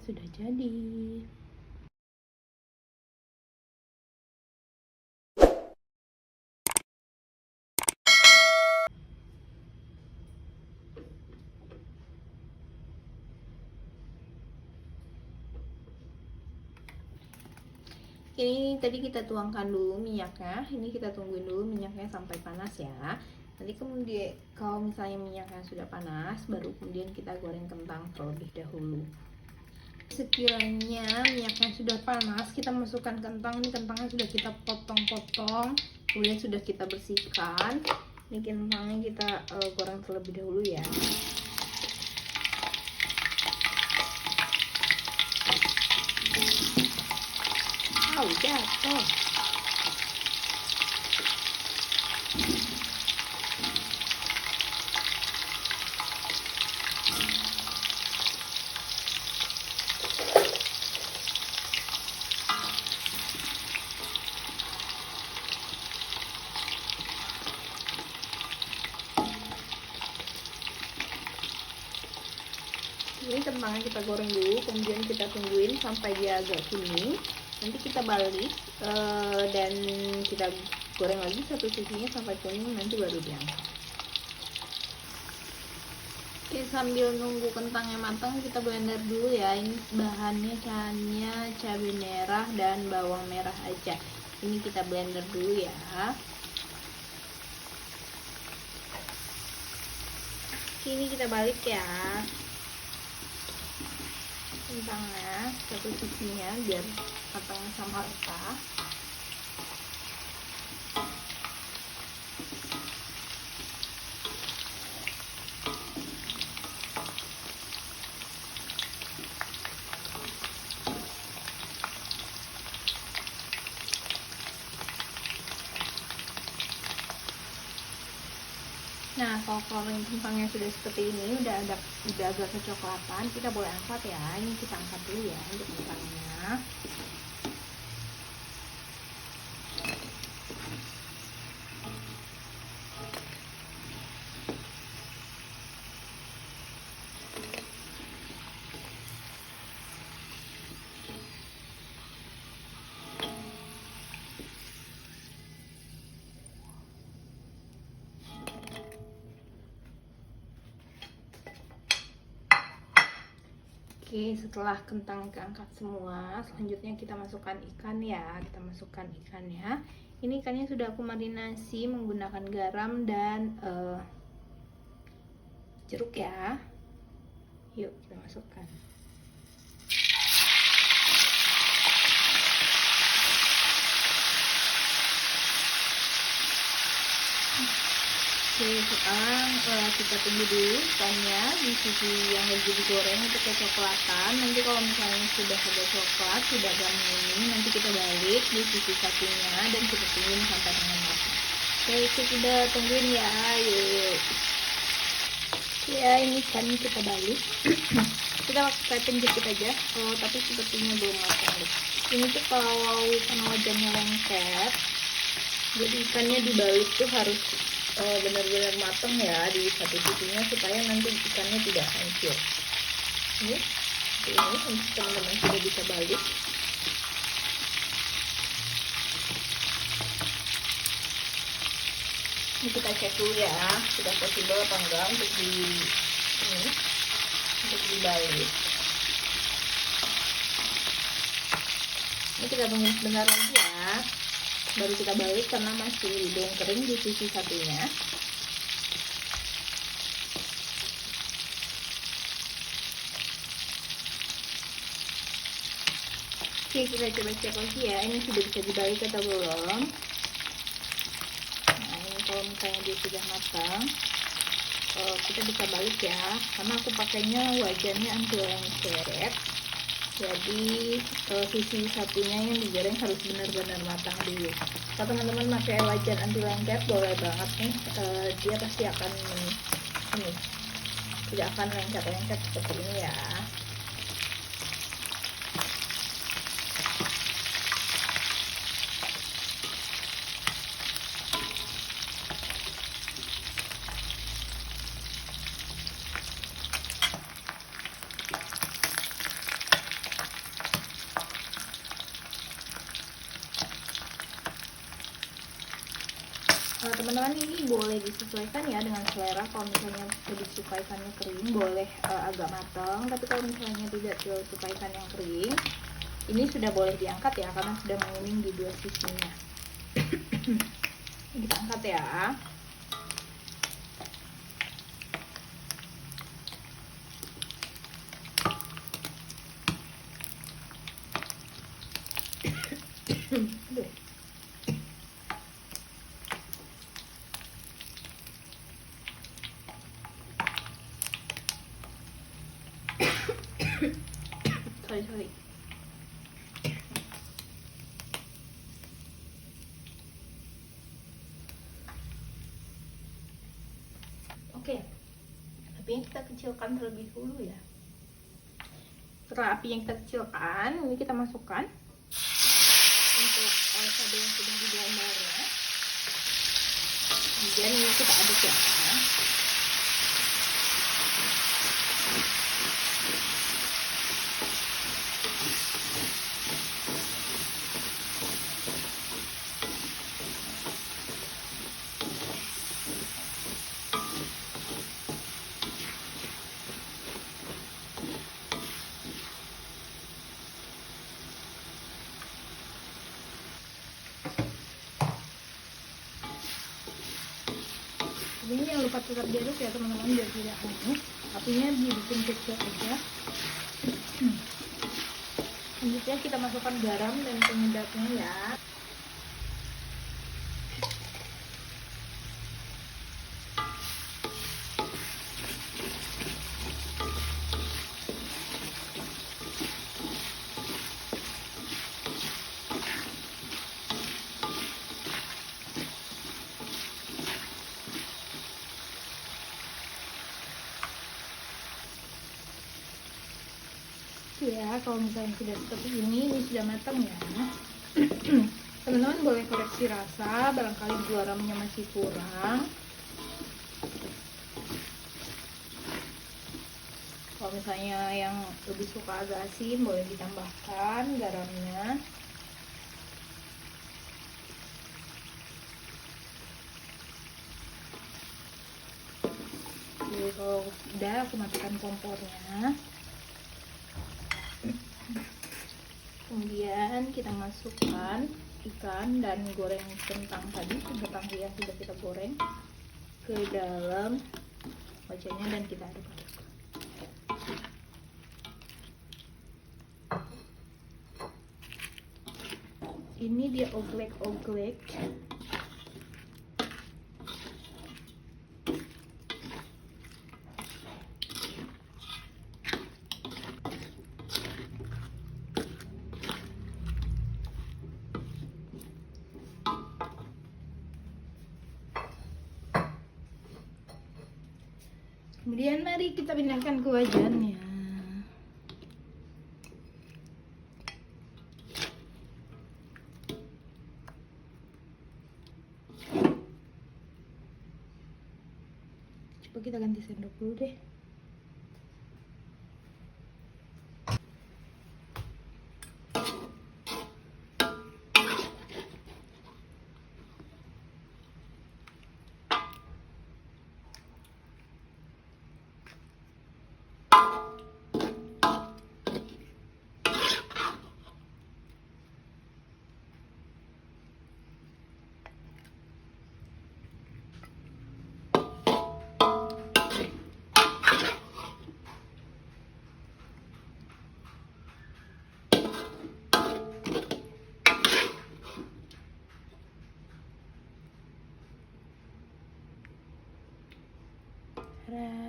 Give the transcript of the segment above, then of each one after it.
sudah jadi. Ini tadi kita tuangkan dulu minyaknya. Ini kita tungguin dulu minyaknya sampai panas ya. Nanti kemudian kalau misalnya minyaknya sudah panas, baru kemudian kita goreng kentang terlebih dahulu. Sekiranya minyaknya sudah panas, kita masukkan kentang. Ini kentangnya sudah kita potong-potong, kemudian sudah kita bersihkan. Ini kentangnya kita goreng terlebih dahulu ya. Jatuh. Ini kentangnya kita goreng dulu, kemudian kita tungguin sampai dia agak kuning. Nanti kita balik dan kita goreng lagi satu sisinya sampai kuning, nanti baru diangkat. Oke, sambil nunggu kentangnya matang, kita blender dulu ya. Ini bahannya hanya cabai merah dan bawang merah aja. Ini kita blender dulu ya. Oke, ini kita balik ya kentangnya satu sisinya biar matangnya sama rata. Nah, kalau kentangnya sudah seperti ini, udah agak kecoklatan, kita boleh angkat ya. Ini kita angkat dulu ya untuk kentangnya. Oke, setelah kentang keangkat semua, selanjutnya kita masukkan ikan ya. Kita masukkan ikannya. Ini ikannya sudah aku marinasi menggunakan garam dan jeruk ya. Yuk kita masukkan. Oke, sekarang kita tunggu dulu ikannya di sisi yang lagi digoreng itu kecoklatan. Nanti kalau misalnya sudah ada coklat, sudah agak menguning, nanti kita balik di sisi satunya dan kita tungguin sampai dengan matang. Oke, itu kita tungguin ya, yuk. Ya, ini ikannya kita balik. Kita pakai penjepit aja, tapi sepertinya belum matang deh. Ini tuh kalau karena wajannya lengket, jadi ikannya dibalik tuh harus benar-benar matang ya di satu sisinya supaya nanti ikannya tidak hancur. Ini teman-teman sudah bisa balik. Ini kita cek dulu ya, sudah possible apa enggak untuk dibalik. Ini kita tunggu sebentar lagi ya, baru kita balik karena masih belum kering di sisi satunya. Oke, kita coba cek lagi ya, ini sudah bisa dibalik atau belum. Nah, ini kalau misalnya dia sudah matang, kita bisa balik ya, karena aku pakainya wajannya anti lengket. Jadi sisi satunya yang digoreng harus benar-benar matang dulu. Kalau teman-teman pakai wajan anti lengket boleh banget nih, dia pasti akan ini tidak akan lengket-lengket seperti ini ya. teman-teman ini boleh disesuaikan ya dengan selera. Kalau misalnya lebih suka ikannya kering, boleh agak matang. Tapi kalau misalnya tidak suka ikan yang kering, ini sudah boleh diangkat ya, karena sudah menguning di dua sisinya. Kita angkat ya. sorry. Oke, apinya kita kecilkan terlebih dahulu ya. Setelah api yang kita kecilkan, ini kita masukkan untuk cabai yang sudah di blendernya. Kemudian ini kita aduk ya. Ini yang lupa tetap diaduk ya teman-teman, biar tidak hangus. Apinya dibikin kecil aja. Selanjutnya kita masukkan garam dan penyedapnya ya. Ya, kalau misalnya sudah seperti ini sudah matang ya. Teman-teman boleh koreksi rasa, barangkali garamnya masih kurang. Kalau misalnya yang lebih suka agak asin, boleh ditambahkan garamnya. Jadi kalau udah, aku matikan kompornya. Kemudian kita masukkan ikan dan goreng kentang tadi, kentang yang sudah kita goreng ke dalam wacanya dan kita aduk-aduk. Ini dia oglek-oglek. Kemudian mari kita pindahkan ke wajannya. Coba kita ganti sendok dulu deh.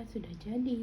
Sudah jadi.